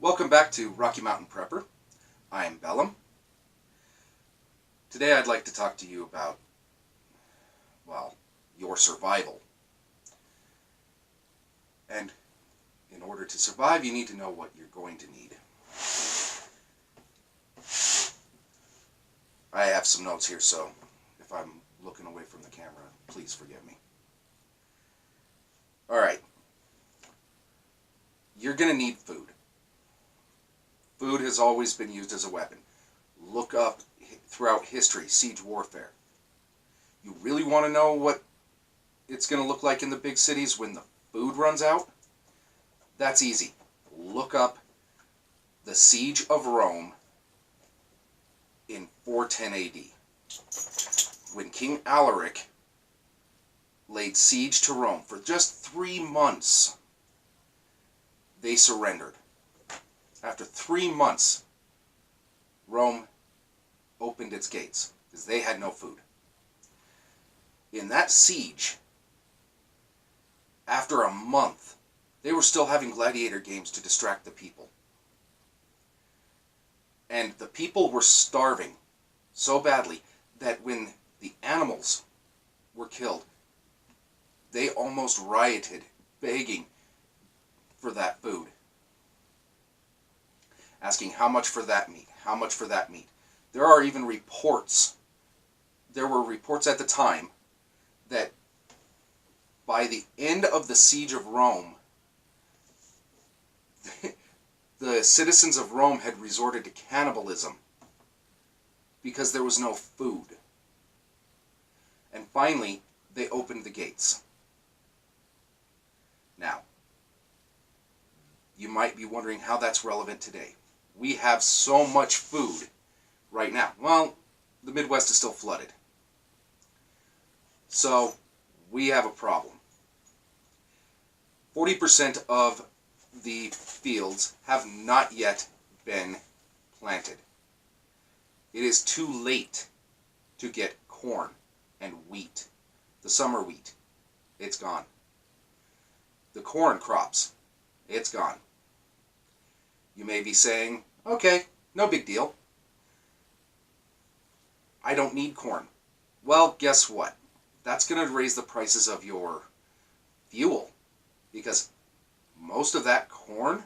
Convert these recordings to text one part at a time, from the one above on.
Welcome back to Rocky Mountain Prepper. I'm Bellum. Today I'd like to talk to you about, well, your survival. And in order to survive, you need to know what you're going to need. I have some notes here, so if I'm looking away from the camera, please forgive me. Alright. You're going to need food. Food has always been used as a weapon. Look up throughout history, siege warfare. You really want to know what it's going to look like in the big cities when the food runs out? That's easy. Look up the siege of Rome in 410 AD. When King Alaric laid siege to Rome for just 3 months, they surrendered. After 3 months, Rome opened its gates because they had no food. In that siege, after a month, they were still having gladiator games to distract the people. And the people were starving so badly that when the animals were killed, they almost rioted, begging for that food. Asking how much for that meat, how much for that meat. There are even reports, there were reports at the time that by the end of the siege of Rome, the citizens of Rome had resorted to cannibalism because there was no food. And finally, they opened the gates. Now, you might be wondering how that's relevant today. We have so much food right now. Well, the Midwest is still flooded. So, we have a problem. 40% of the fields have not yet been planted. It is too late to get corn and wheat. The summer wheat, it's gone. The corn crops, it's gone. You may be saying, okay, no big deal. I don't need corn. Well, guess what? That's going to raise the prices of your fuel, because most of that corn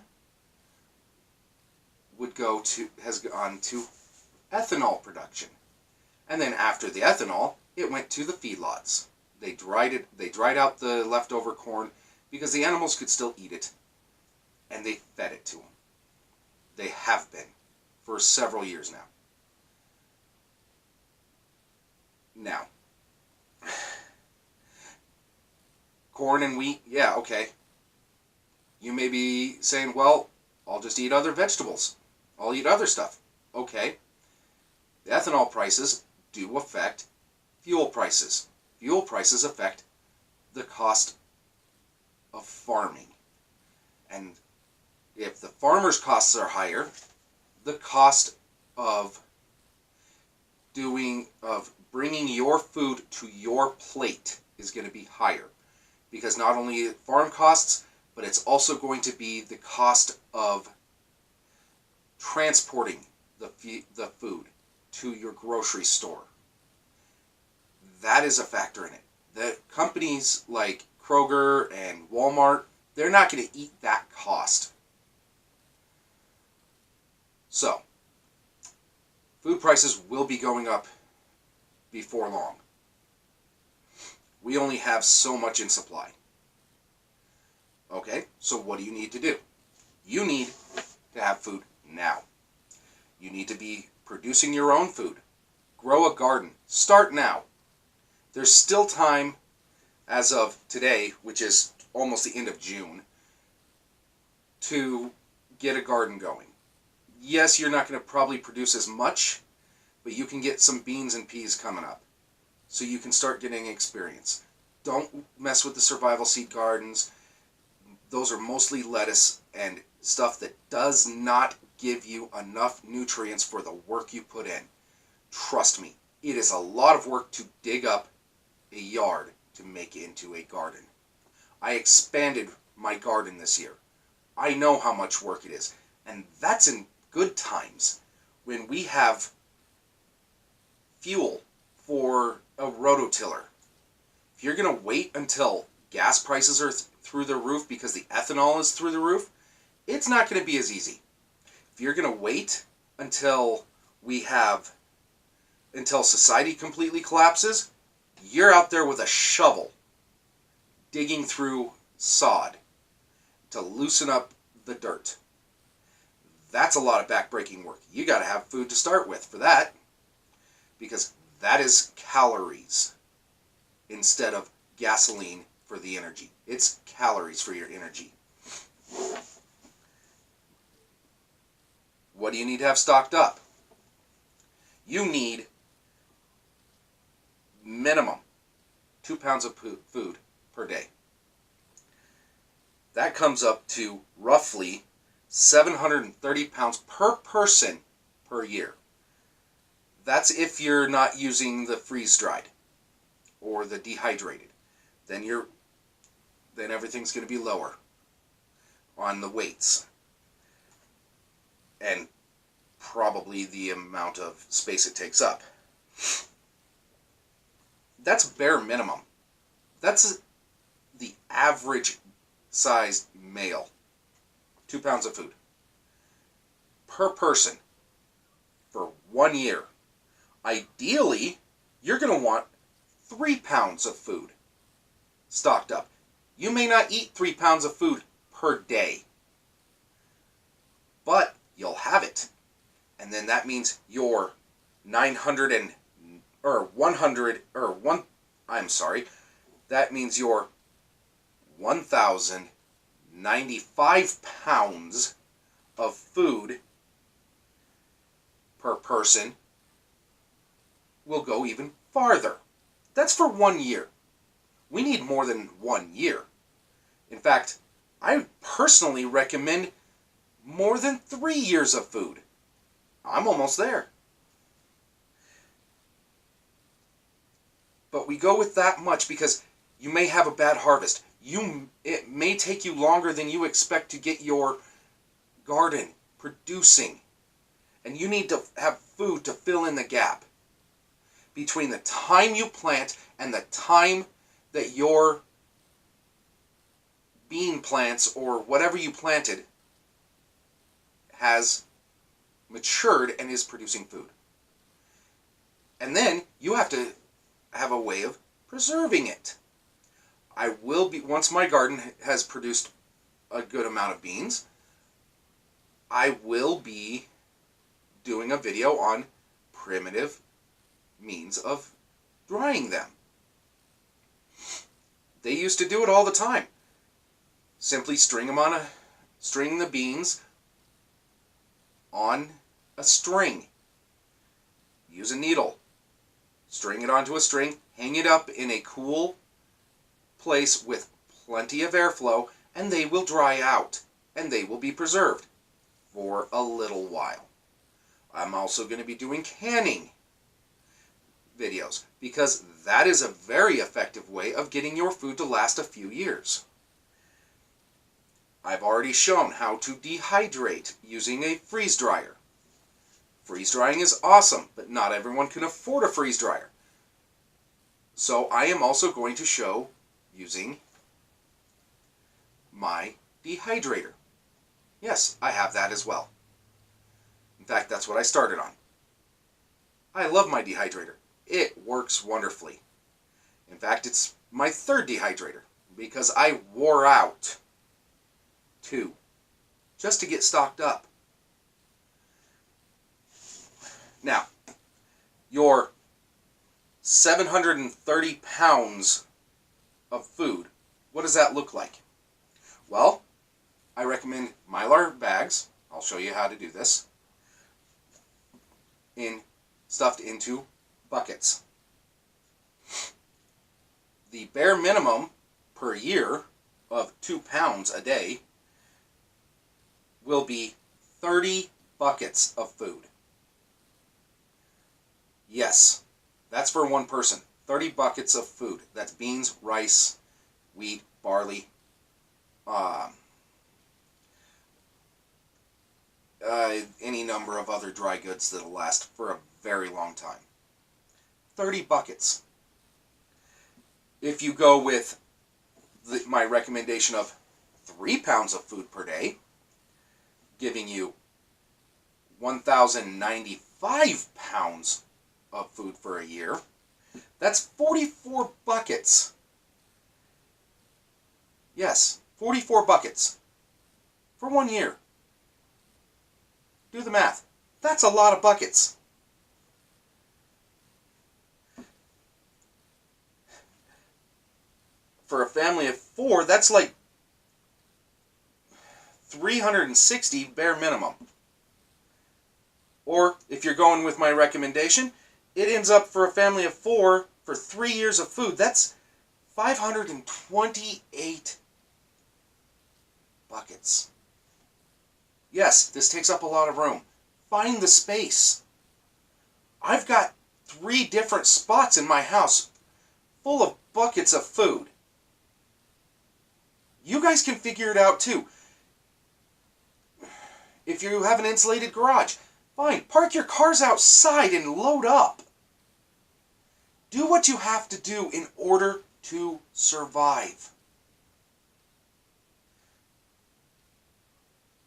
has gone to ethanol production. And then after the ethanol, it went to the feedlots. They dried out the leftover corn because the animals could still eat it, and they fed it to them. They have been for several years now. Now, corn and wheat, yeah, okay. You may be saying, well, I'll just eat other vegetables. I'll eat other stuff. Okay. The ethanol prices do affect fuel prices. Fuel prices affect the cost of farming. And if the farmer's costs are higher, the cost of bringing your food to your plate is going to be higher. Because not only farm costs, but it's also going to be the cost of transporting the food to your grocery store. That is a factor in it. The companies like Kroger and Walmart, they're not going to eat that cost. So, food prices will be going up before long. We only have so much in supply. Okay, so what do you need to do? You need to have food now. You need to be producing your own food. Grow a garden. Start now. There's still time as of today, which is almost the end of June, to get a garden going. Yes, you're not going to probably produce as much, but you can get some beans and peas coming up. So you can start getting experience. Don't mess with the survival seed gardens. Those are mostly lettuce and stuff that does not give you enough nutrients for the work you put in. Trust me, it is a lot of work to dig up a yard to make it into a garden. I expanded my garden this year. I know how much work it is, And that's in good times when we have fuel for a rototiller. If you're going to wait until gas prices are through the roof because the ethanol is through the roof, it's not going to be as easy. If you're going to wait until until society completely collapses, you're out there with a shovel digging through sod to loosen up the dirt. That's a lot of backbreaking work. You got to have food to start with for that, because that is calories instead of gasoline for the energy. It's calories for your energy. What do you need to have stocked up? You need minimum 2 pounds of food per day. That comes up to roughly 730 pounds per person per year. That's if you're not using the freeze-dried or the dehydrated. Then everything's going to be lower on the weights. And probably the amount of space it takes up. That's bare minimum. That's the average sized male. 2 pounds of food per person for 1 year. Ideally, you're going to want 3 pounds of food stocked up. You may not eat 3 pounds of food per day, but you'll have it. And then that means your that means your 1,095 pounds of food per person will go even farther. That's for 1 year. We need more than 1 year. In fact, I personally recommend more than 3 years of food. I'm almost there. But we go with that much because you may have a bad harvest. It may take you longer than you expect to get your garden producing. And you need to have food to fill in the gap between the time you plant and the time that your bean plants or whatever you planted has matured and is producing food. And then you have to have a way of preserving it. Once my garden has produced a good amount of beans, I will be doing a video on primitive means of drying them. They used to do it all the time. Simply string the beans on a string. Use a needle. String it onto a string, hang it up in a cool place with plenty of airflow, and they will dry out, and they will be preserved for a little while. I'm also going to be doing canning videos, because that is a very effective way of getting your food to last a few years. I've already shown how to dehydrate using a freeze dryer. Freeze drying is awesome, but not everyone can afford a freeze dryer. So I am also going to show using my dehydrator. Yes, I have that as well. In fact, that's what I started on. I love my dehydrator. It works wonderfully. In fact, it's my third dehydrator because I wore out 2 just to get stocked up. Now, your 730 pounds of food, what does that look like? Well, I recommend Mylar bags. I'll show you how to do this. Stuffed into buckets. The bare minimum per year of 2 pounds a day will be 30 buckets of food. Yes, that's for one person. 30 buckets of food. That's beans, rice, wheat, barley, any number of other dry goods that'll last for a very long time. 30 buckets. If you go with my recommendation of 3 pounds of food per day, giving you 1,095 pounds of food for a year, that's 44 buckets. Yes, 44 buckets for 1 year. Do the math. That's a lot of buckets. For a family of 4, that's like 360 bare minimum. Or, if you're going with my recommendation, it ends up for a family of 4 for 3 years of food. That's 528 buckets. Yes, this takes up a lot of room. Find the space. I've got 3 different spots in my house full of buckets of food. You guys can figure it out too. If you have an insulated garage, fine, park your cars outside and load up. Do what you have to do in order to survive.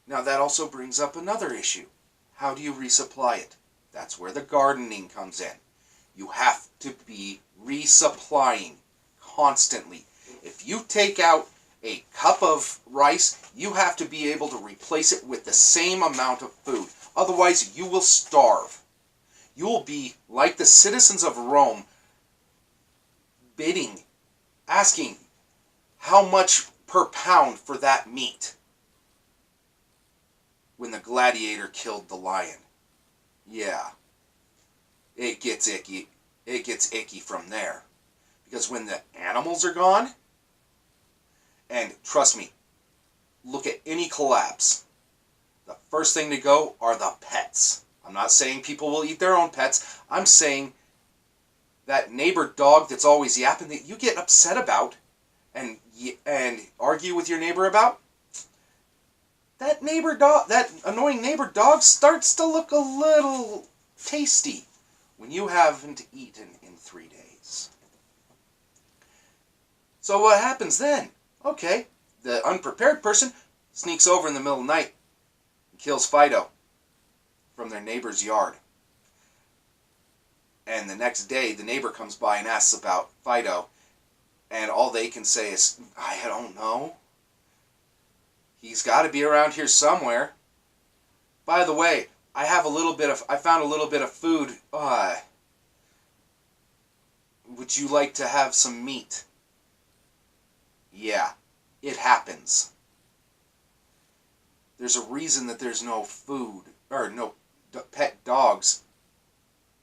Now that also brings up another issue. How do you resupply it? That's where the gardening comes in. You have to be resupplying constantly. If you take out a cup of rice, you have to be able to replace it with the same amount of food. Otherwise, you will starve. You will be like the citizens of Rome, bidding, asking how much per pound for that meat when the gladiator killed the lion. Yeah, it gets icky. It gets icky from there. Because when the animals are gone, and trust me, look at any collapse, the first thing to go are the pets. I'm not saying people will eat their own pets. I'm saying that neighbor dog that's always yapping that you get upset about and argue with your neighbor about, that neighbor dog, that annoying neighbor dog starts to look a little tasty when you haven't eaten in 3 days. So what happens then? Okay, the unprepared person sneaks over in the middle of the night and kills Fido from their neighbor's yard. And the next day, the neighbor comes by and asks about Fido, and all they can say is, I don't know. He's got to be around here somewhere. By the way, I found a little bit of food. Would you like to have some meat? Yeah, it happens. There's a reason that there's no food, or no pet dogs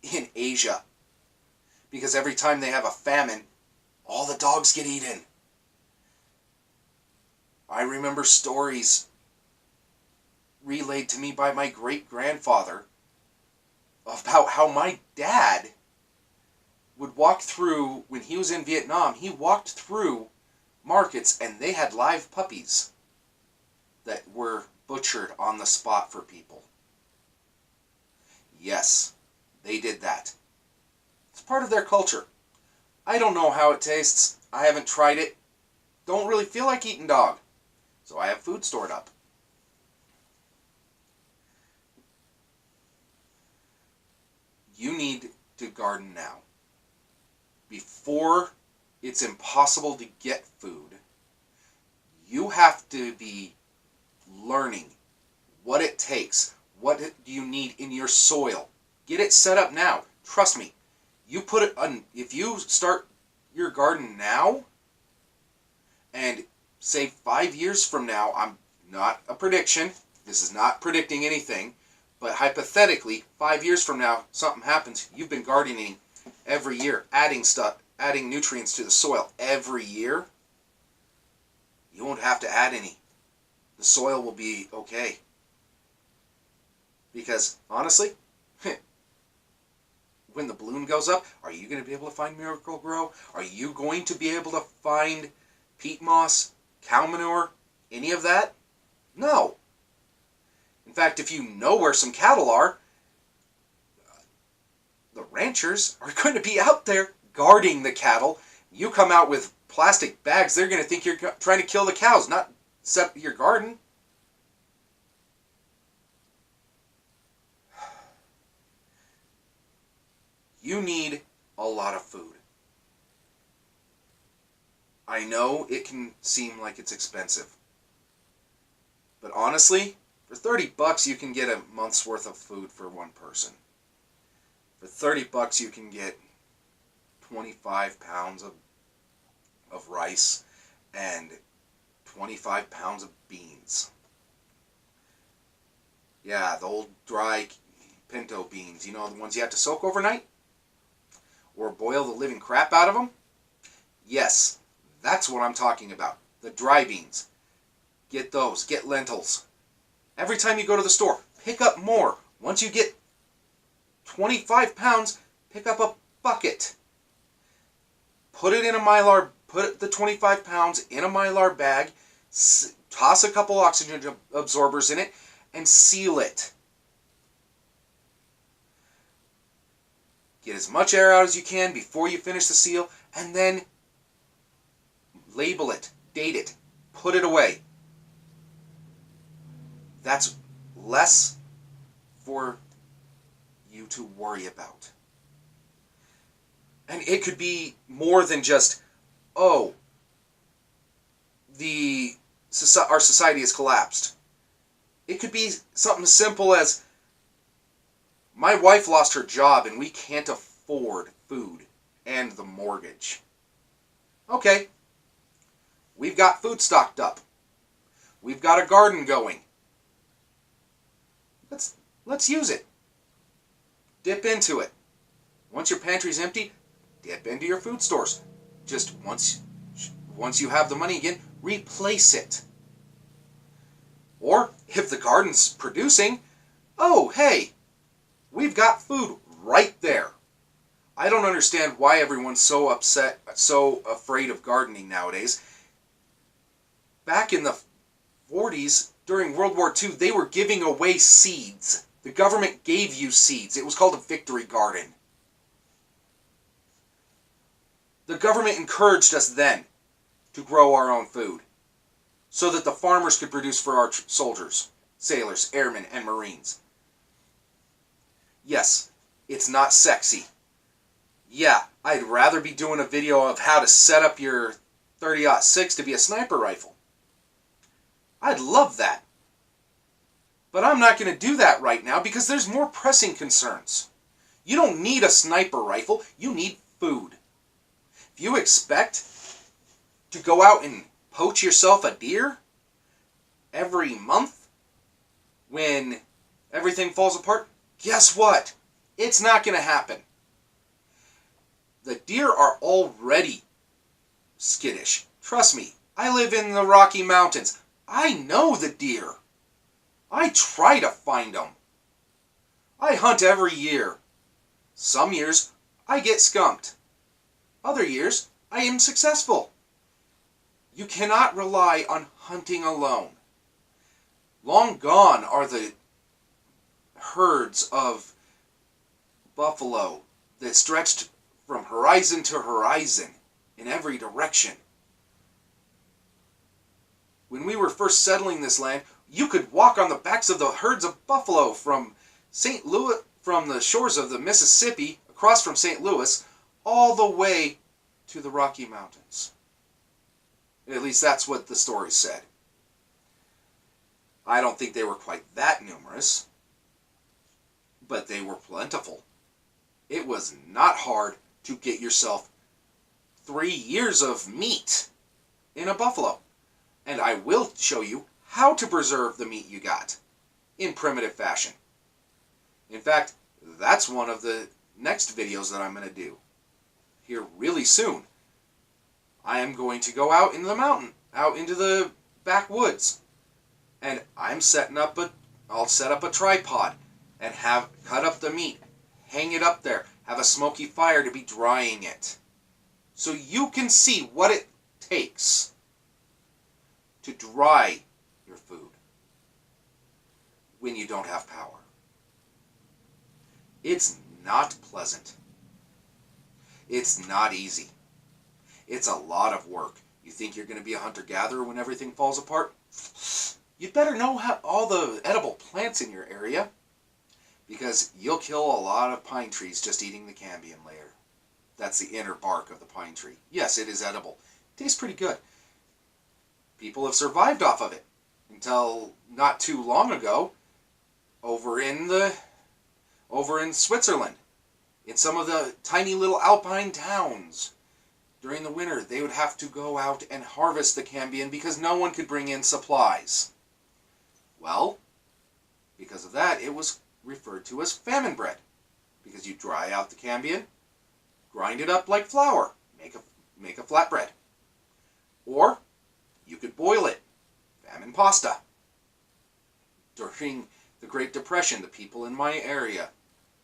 in Asia. Because every time they have a famine, all the dogs get eaten. I remember stories relayed to me by my great-grandfather about how my dad would walk through, when he was in Vietnam, he walked through markets and they had live puppies that were butchered on the spot for people. Yes, they did that. It's part of their culture. I don't know how it tastes. I haven't tried it. Don't really feel like eating dog. So I have food stored up. You need to garden now. Before it's impossible to get food, you have to be learning what it takes. What do you need in your soil? Get it set up now. Trust me. You put it on, if you start your garden now, and say 5 years from now, I'm not a prediction, this is not predicting anything, but hypothetically, 5 years from now, something happens, you've been gardening every year, adding nutrients to the soil every year, you won't have to add any. The soil will be okay. Because, honestly, when the bloom goes up, are you going to be able to find Miracle-Gro? Are you going to be able to find peat moss, cow manure, any of that? No. In fact, if you know where some cattle are, the ranchers are going to be out there guarding the cattle. You come out with plastic bags, they're going to think you're trying to kill the cows, not set your garden. You need a lot of food. I know it can seem like it's expensive. But honestly, for 30 bucks you can get a month's worth of food for one person. For 30 bucks you can get 25 pounds of rice and 25 pounds of beans. Yeah, the old dry pinto beans, you know, the ones you have to soak overnight? Or boil the living crap out of them? Yes, that's what I'm talking about. The dry beans. Get those. Get lentils. Every time you go to the store, pick up more. Once you get 25 pounds, pick up a bucket. Put it in a Mylar, put the 25 pounds in a Mylar bag, toss a couple oxygen absorbers in it, and seal it. Get as much air out as you can before you finish the seal, and then label it, date it, put it away. That's less for you to worry about. And it could be more than just, oh, our society has collapsed. It could be something as simple as, my wife lost her job and we can't afford food and the mortgage. Okay, we've got food stocked up. We've got a garden going. Let's use it. Dip into it. Once your pantry's empty, dip into your food stores. Just once you have the money again, replace it. Or if the garden's producing, oh, hey, we've got food right there. I don't understand why everyone's so upset, so afraid of gardening nowadays. Back in the 40s, during World War II, they were giving away seeds. The government gave you seeds. It was called a victory garden. The government encouraged us then to grow our own food so that the farmers could produce for our soldiers, sailors, airmen, and Marines. Yes, it's not sexy. Yeah, I'd rather be doing a video of how to set up your 30-06 to be a sniper rifle. I'd love that. But I'm not going to do that right now because there's more pressing concerns. You don't need a sniper rifle, you need food. If you expect to go out and poach yourself a deer every month when everything falls apart, guess what? It's not going to happen. The deer are already skittish. Trust me, I live in the Rocky Mountains. I know the deer. I try to find them. I hunt every year. Some years, I get skunked. Other years, I am successful. You cannot rely on hunting alone. Long gone are the herds of buffalo that stretched from horizon to horizon in every direction. When we were first settling this land, you could walk on the backs of the herds of buffalo from St. Louis, from the shores of the Mississippi, across from St. Louis, all the way to the Rocky Mountains. At least that's what the story said. I don't think they were quite that numerous, but they were plentiful. It was not hard to get yourself 3 years of meat in a buffalo. And I will show you how to preserve the meat you got in primitive fashion. In fact, that's one of the next videos that I'm going to do here really soon. I am going to go out into the mountain, out into the backwoods, and I'll set up a tripod and cut up the meat, hang it up there, have a smoky fire to be drying it, so you can see what it takes to dry your food. when you don't have power. It's not pleasant. It's not easy. It's a lot of work. You think you're going to be a hunter-gatherer when everything falls apart? You'd better know all the edible plants in your area, because you'll kill a lot of pine trees just eating the cambium layer. That's the inner bark of the pine tree. Yes, it is edible. It tastes pretty good. People have survived off of it until not too long ago over in Switzerland, in some of the tiny little alpine towns. During the winter, they would have to go out and harvest the cambium because no one could bring in supplies. Well, because of that, it was referred to as famine bread, because you dry out the cambium, grind it up like flour, make a flatbread. Or you could boil it, famine pasta. During the Great Depression, the people in my area,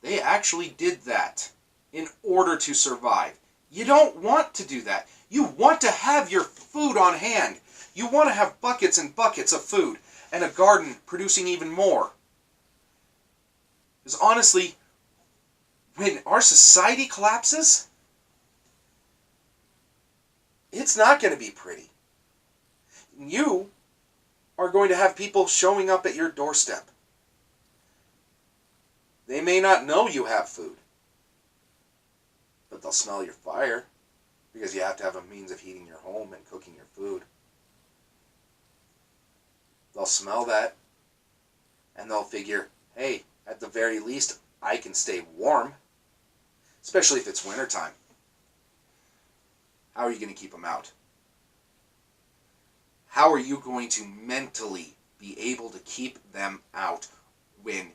they actually did that in order to survive. You don't want to do that. You want to have your food on hand. You want to have buckets and buckets of food and a garden producing even more. Because honestly, when our society collapses, it's not going to be pretty. You are going to have people showing up at your doorstep. They may not know you have food, but they'll smell your fire, because you have to have a means of heating your home and cooking your food. They'll smell that, and they'll figure, hey, at the very least, I can stay warm, especially if it's wintertime. How are you going to keep them out? How are you going to mentally be able to keep them out when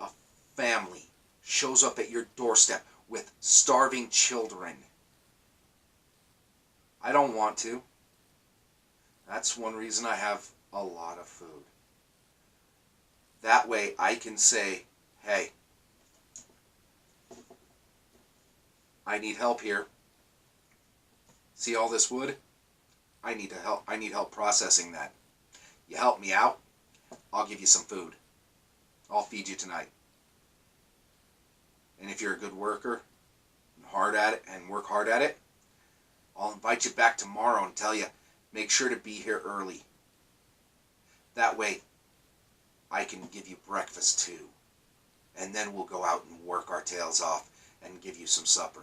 a family shows up at your doorstep with starving children? I don't want to. That's one reason I have a lot of food. That way I can say, hey, I need help here. See all this wood? I need help processing that. You help me out, I'll give you some food. I'll feed you tonight. And if you're a good worker, and work hard at it, I'll invite you back tomorrow and tell you, make sure to be here early. That way, I can give you breakfast too. And then we'll go out and work our tails off and give you some supper.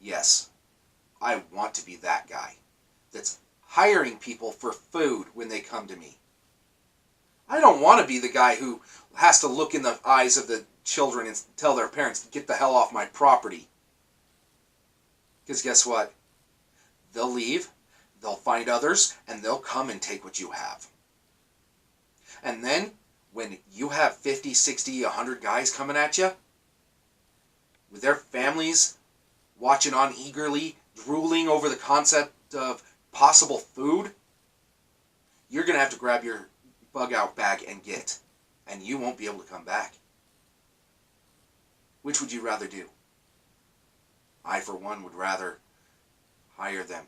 Yes, I want to be that guy that's hiring people for food when they come to me. I don't want to be the guy who has to look in the eyes of the children and tell their parents, get the hell off my property. Because guess what? They'll leave, they'll find others, and they'll come and take what you have. And then, when you have 50, 60, 100 guys coming at you, with their families watching on eagerly, drooling over the concept of possible food, you're going to have to grab your bug-out bag and get. And you won't be able to come back. Which would you rather do? I, for one, would rather hire them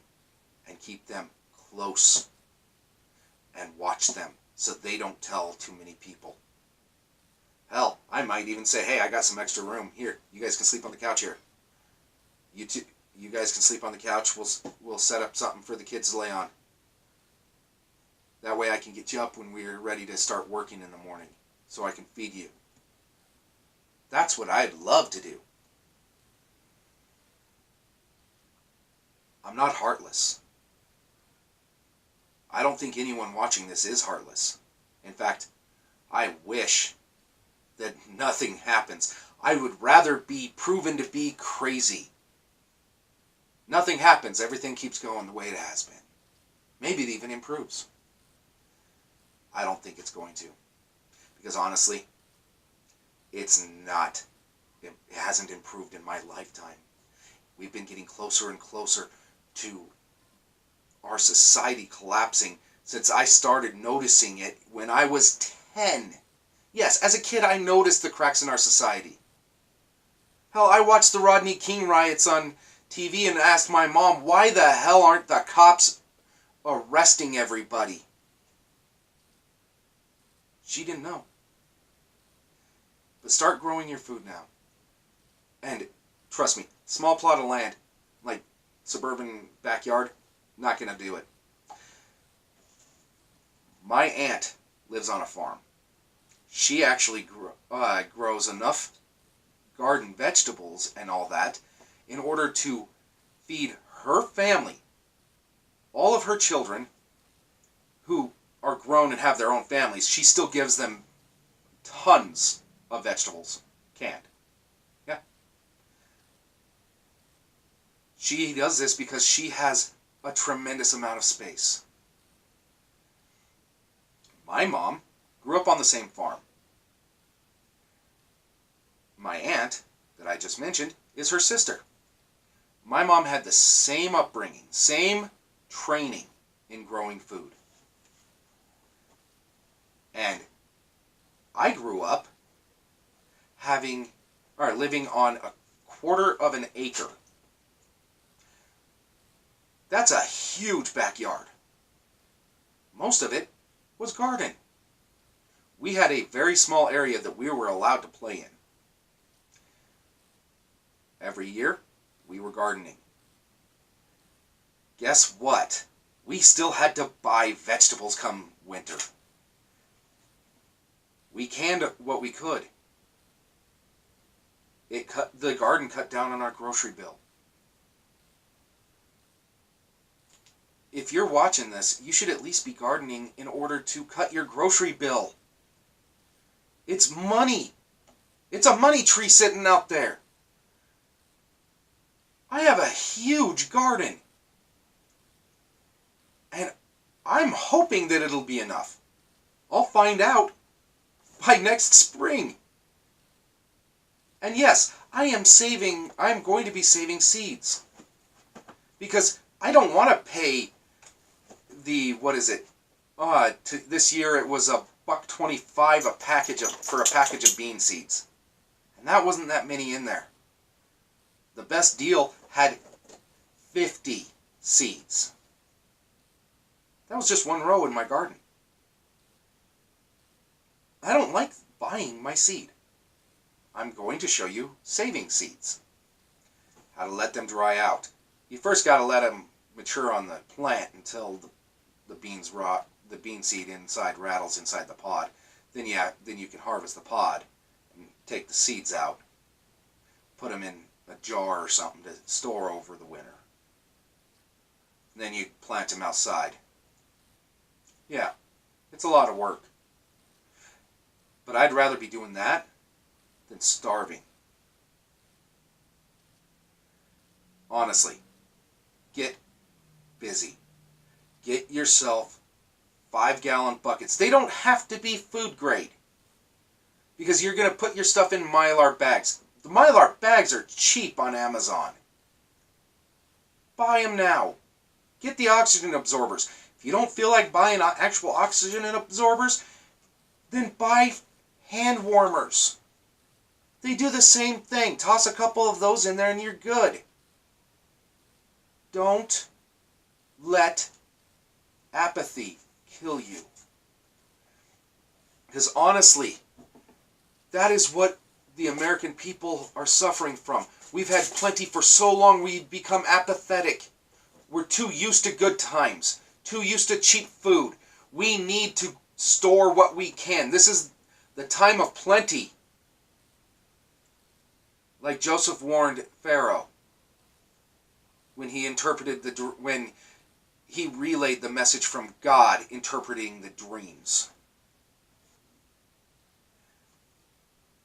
and keep them close and watch them so they don't tell too many people. Hell, I might even say, hey, I got some extra room. Here, you guys can sleep on the couch here. You guys can sleep on the couch. We'll set up something for the kids to lay on. That way I can get you up when we're ready to start working in the morning, so I can feed you. That's what I'd love to do. I'm not heartless. I don't think anyone watching this is heartless. In fact, I wish that nothing happens. I would rather be proven to be crazy. Nothing happens. Everything keeps going the way it has been. Maybe it even improves. I don't think it's going to. Because honestly, it hasn't improved in my lifetime. We've been getting closer and closer to our society collapsing since I started noticing it when I was 10. Yes, as a kid I noticed the cracks in our society. Hell, I watched the Rodney King riots on TV and asked my mom, why the hell aren't the cops arresting everybody? She didn't know. But start growing your food now. And trust me, small plot of land, like suburban backyard, not going to do it. My aunt lives on a farm. She actually grows enough garden vegetables and all that in order to feed her family, all of her children who are grown and have their own families. She still gives them tons of vegetables, canned. Yeah. She does this because she has a tremendous amount of space. My mom grew up on the same farm. My aunt, that I just mentioned, is her sister. My mom had the same upbringing, same training in growing food. And I grew up living on a quarter of an acre. That's a huge backyard. Most of it was garden. We had a very small area that we were allowed to play in. Every year, we were gardening. Guess what? We still had to buy vegetables come winter. We canned what we could. The garden cut down on our grocery bill. If you're watching this, you should at least be gardening in order to cut your grocery bill. It's money. It's a money tree sitting out there. I have a huge garden. And I'm hoping that it'll be enough. I'll find out by next spring. And yes, I'm going to be saving seeds. Because I don't want to pay this year it was $1.25 for a package of bean seeds. And that wasn't that many in there. The best deal had 50 seeds. That was just one row in my garden. I don't like buying my seed. I'm going to show you saving seeds. How to let them dry out. You first got to let them mature on the plant until the bean seed inside rattles inside the pod. Then you can harvest the pod and take the seeds out. Put them in a jar or something to store over the winter. And then you plant them outside. Yeah, it's a lot of work. But I'd rather be doing that than starving. Honestly, get busy. Get yourself 5-gallon buckets. They don't have to be food grade. Because you're going to put your stuff in Mylar bags. The Mylar bags are cheap on Amazon. Buy them now. Get the oxygen absorbers. If you don't feel like buying actual oxygen absorbers, then buy hand warmers. They do the same thing. Toss a couple of those in there and you're good. Don't let apathy kill you. Because honestly, that is what the American people are suffering from. We've had plenty for so long we've become apathetic. We're too used to good times. Too used to cheap food. We need to store what we can. This is the time of plenty. Like Joseph warned Pharaoh when he relayed the message from God, interpreting the dreams.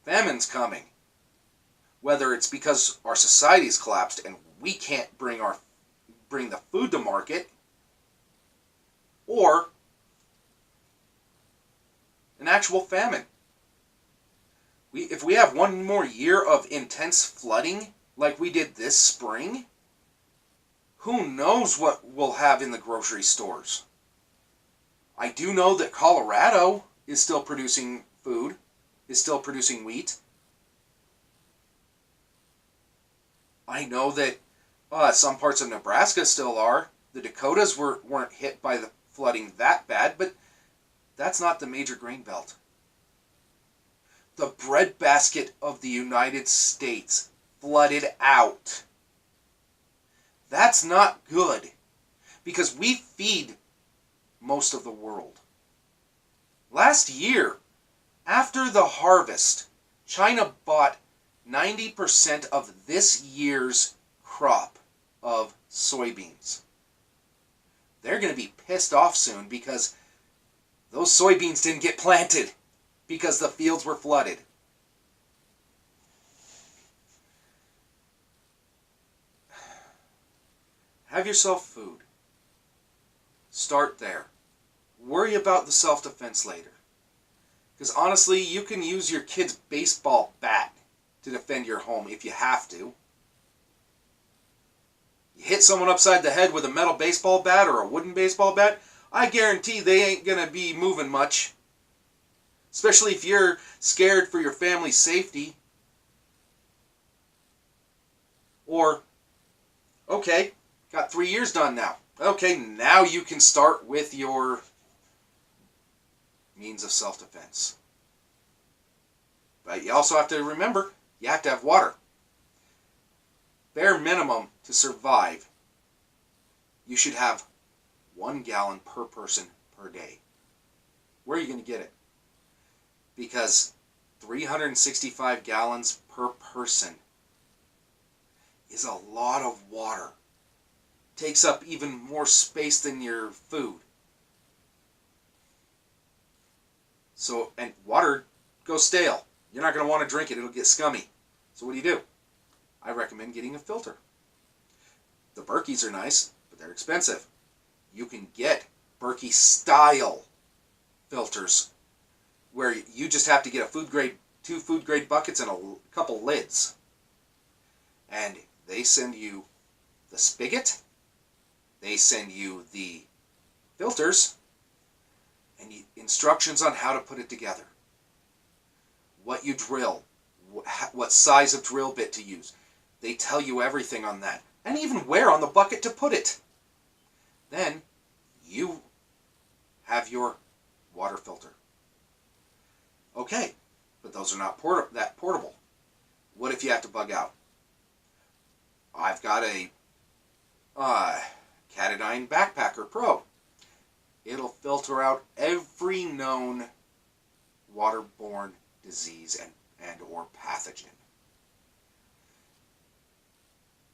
Famine's coming. Whether it's because our society's collapsed and we can't bring the food to market, or an actual famine. If we have one more year of intense flooding like we did this spring, who knows what we'll have in the grocery stores. I do know that Colorado is still producing food, is still producing wheat. I know that some parts of Nebraska still are. The Dakotas weren't hit by the flooding that bad, but that's not the major grain belt. The breadbasket of the United States flooded out. That's not good, because we feed most of the world. Last year, after the harvest, China bought 90% of this year's crop of soybeans. They're going to be pissed off soon because those soybeans didn't get planted because the fields were flooded. Have yourself food. Start there. Worry about the self-defense later. Because honestly, you can use your kid's baseball bat to defend your home if you have to. You hit someone upside the head with a metal baseball bat or a wooden baseball bat, I guarantee they ain't going to be moving much. Especially if you're scared for your family's safety. Or, okay, got 3 years done now. Okay, now you can start with your means of self-defense. But you also have to remember, you have to have water. Bare minimum to survive, you should have 1 gallon per person per day. Where are you going to get it? Because 365 gallons per person is a lot of water. Takes up even more space than your food. So, and water goes stale. You're not going to want to drink it. It'll get scummy. So what do? I recommend getting a filter. The Berkeys are nice, but they're expensive. You can get Berkey style filters where you just have to get two food grade buckets and a couple lids. And they send you the spigot, they send you the filters, and instructions on how to put it together. What you drill, what size of drill bit to use. They tell you everything on that. And even where on the bucket to put it. Then you have your water filter. Okay, but those are not that portable. What if you have to bug out? I've got a Katadyn Backpacker Pro. It'll filter out every known waterborne disease and or pathogen.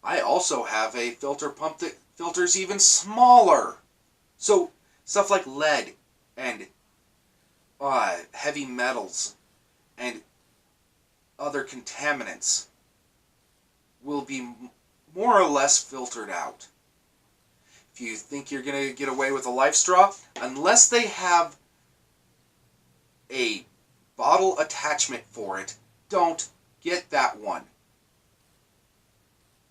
I also have a filter pump that filters even smaller. So stuff like lead and heavy metals and other contaminants will be more or less filtered out. If you think you're going to get away with a life straw, unless they have a bottle attachment for it, don't get that one.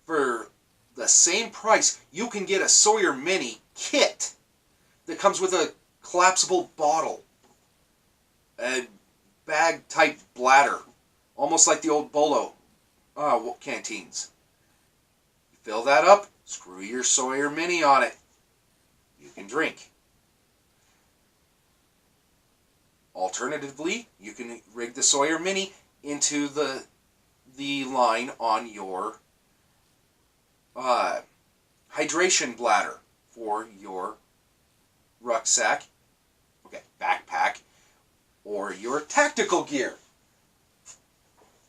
For the same price, you can get a Sawyer Mini kit that comes with a collapsible bottle, a bag-type bladder, almost like the old Bolo canteens. You fill that up, screw your Sawyer Mini on it, you can drink. Alternatively, you can rig the Sawyer Mini into the line on your hydration bladder for your rucksack, backpack, or your tactical gear,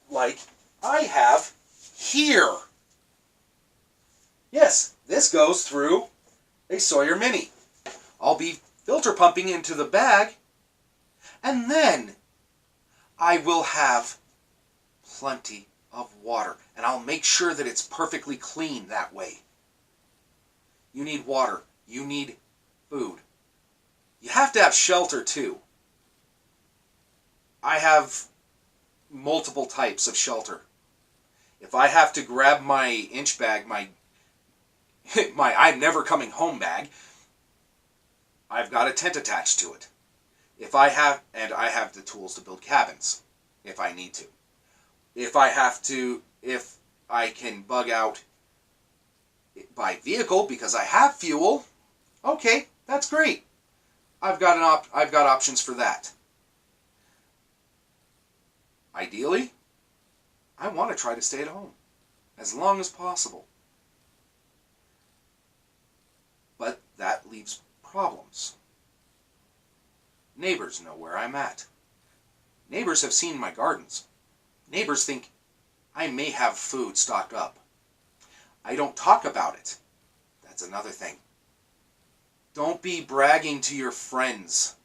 like I have here. Yes, this goes through a Sawyer Mini. I'll be filter pumping into the bag, and then I will have plenty of water, and I'll make sure that it's perfectly clean that way. You need water. You need food. You have to have shelter too. I have multiple types of shelter. If I have to grab my inch bag, my I'm never coming home bag, I've got a tent attached to it. I have the tools to build cabins if I need to. If I can bug out by vehicle because I have fuel, okay, that's great. I've got options for that. Ideally, I want to try to stay at home as long as possible. But that leaves problems. Neighbors know where I'm at. Neighbors have seen my gardens. Neighbors think I may have food stocked up. I don't talk about it. That's another thing. Don't be bragging to your friends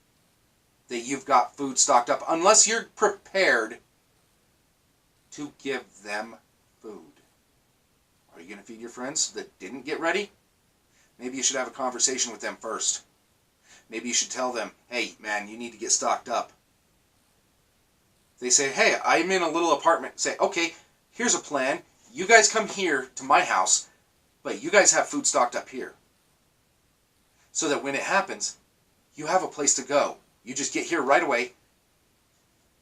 that you've got food stocked up unless you're prepared to give them food. Are you going to feed your friends that didn't get ready? Maybe you should have a conversation with them first. Maybe you should tell them, hey, man, you need to get stocked up. They say, hey, I'm in a little apartment. Say, okay, here's a plan. You guys come here to my house, but you guys have food stocked up here. So that when it happens, you have a place to go. You just get here right away.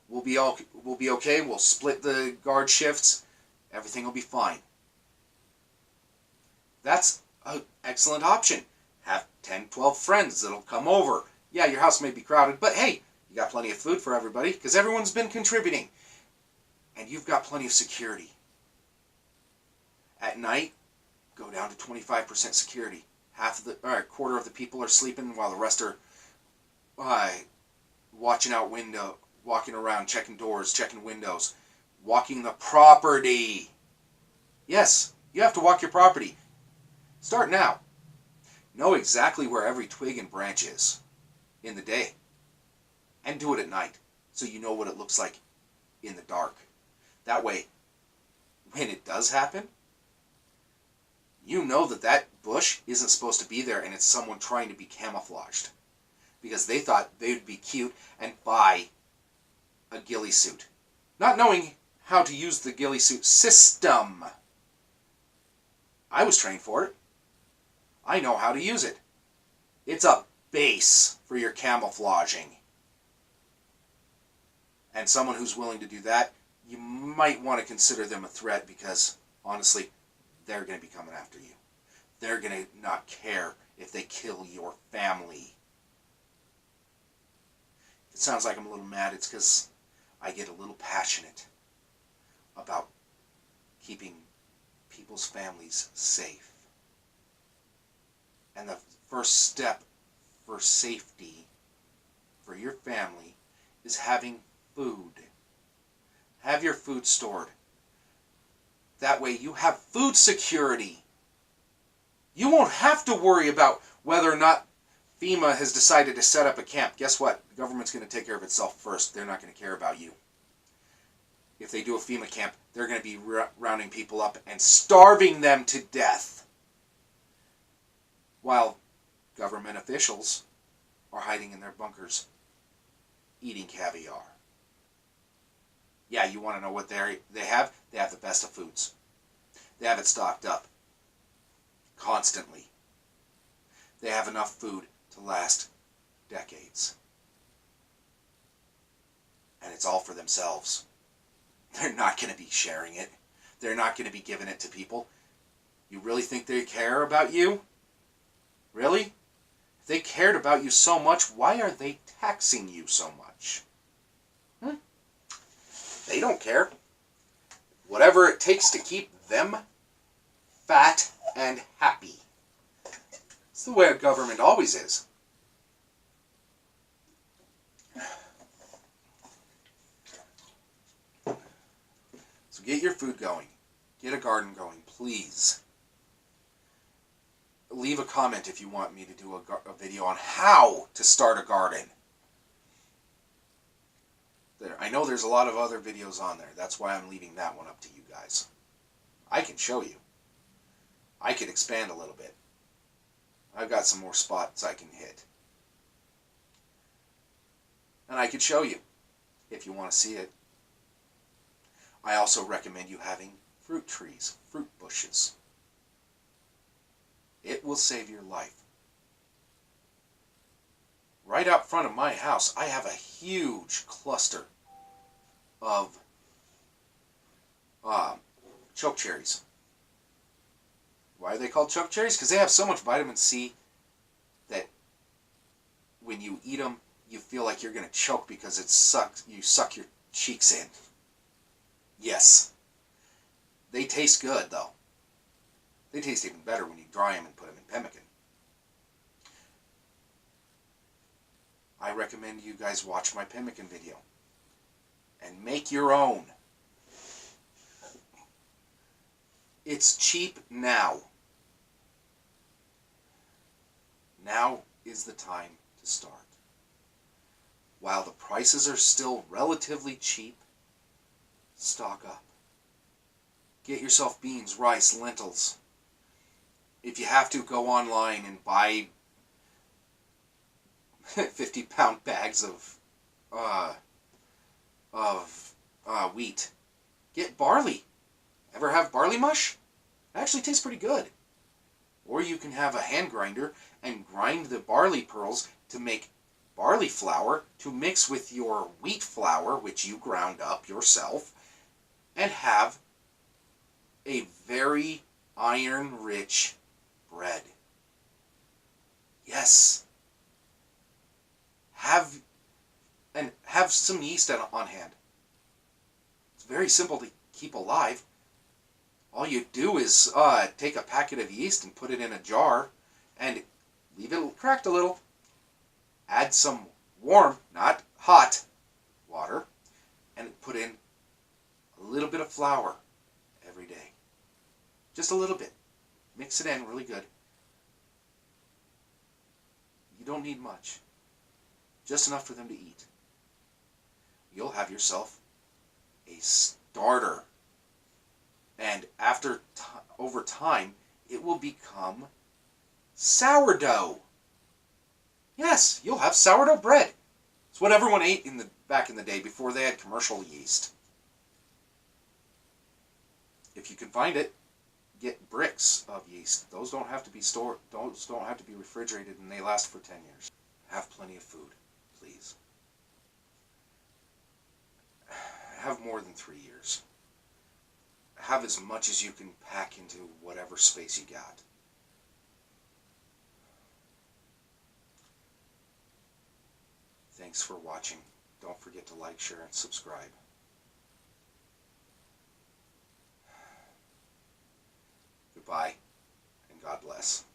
We'll be okay. We'll split the guard shifts. Everything will be fine. That's an excellent option. Have 10, 12 friends that'll come over. Yeah, your house may be crowded, but hey, you got plenty of food for everybody because everyone's been contributing. And you've got plenty of security. At night, go down to 25% security. Quarter of the people are sleeping while the rest are watching out window, walking around, checking doors, checking windows, walking the property. Yes, you have to walk your property. Start now. Know exactly where every twig and branch is in the day. And do it at night so you know what it looks like in the dark. That way, when it does happen, you know that that bush isn't supposed to be there and it's someone trying to be camouflaged. Because they thought they would be cute and buy a ghillie suit. Not knowing how to use the ghillie suit system. I was trained for it. I know how to use it. It's a base for your camouflaging. And someone who's willing to do that, you might want to consider them a threat because, honestly, they're going to be coming after you. They're going to not care if they kill your family. It sounds like I'm a little mad. It's because I get a little passionate about keeping people's families safe. And the first step for safety for your family is having food. Have your food stored. That way you have food security. You won't have to worry about whether or not FEMA has decided to set up a camp. Guess what? The government's going to take care of itself first. They're not going to care about you. If they do a FEMA camp, they're going to be rounding people up and starving them to death. While government officials are hiding in their bunkers, eating caviar. Yeah, you want to know what they have? They have the best of foods. They have it stocked up. Constantly. They have enough food to last decades. And it's all for themselves. They're not going to be sharing it. They're not going to be giving it to people. You really think they care about you? Really? If they cared about you so much, why are they taxing you so much? They don't care. Whatever it takes to keep them fat and happy. It's the way a government always is. So get your food going. Get a garden going, please. Leave a comment if you want me to do a video on how to start a garden. I know there's a lot of other videos on there. That's why I'm leaving that one up to you guys. I can show you. I could expand a little bit. I've got some more spots I can hit. And I could show you if you want to see it. I also recommend you having fruit trees, fruit bushes. It will save your life. Right out front of my house, I have a huge cluster of choke cherries. Why are they called choke cherries? Because they have so much vitamin C that when you eat them, you feel like you're going to choke because you suck your cheeks in. Yes. They taste good, though. They taste even better when you dry them and put them in pemmican. I recommend you guys watch my pemmican video and make your own. It's cheap now. Now is the time to start. While the prices are still relatively cheap, stock up. Get yourself beans, rice, lentils. If you have to, go online and buy 50-pound bags of wheat. Get barley. Ever have barley mush? It actually tastes pretty good. Or you can have a hand grinder and grind the barley pearls to make barley flour to mix with your wheat flour, which you ground up yourself, and have a very iron-rich bread. Yes. Have some yeast on hand. It's very simple to keep alive. All you do is take a packet of yeast and put it in a jar and leave it cracked a little. Add some warm, not hot, water, and put in a little bit of flour every day. Just a little bit. Mix it in really good. You don't need much. Just enough for them to eat. You'll have yourself a starter. And over time, it will become sourdough. Yes, you'll have sourdough bread. It's what everyone ate back in the day before they had commercial yeast. If you can find it, get bricks of yeast. Those don't have to be stored. Those don't have to be refrigerated, and they last for 10 years. Have plenty of food, please. Have more than 3 years. Have as much as you can pack into whatever space you got. Thanks for watching. Don't forget to like, share, and subscribe. Goodbye, and God bless.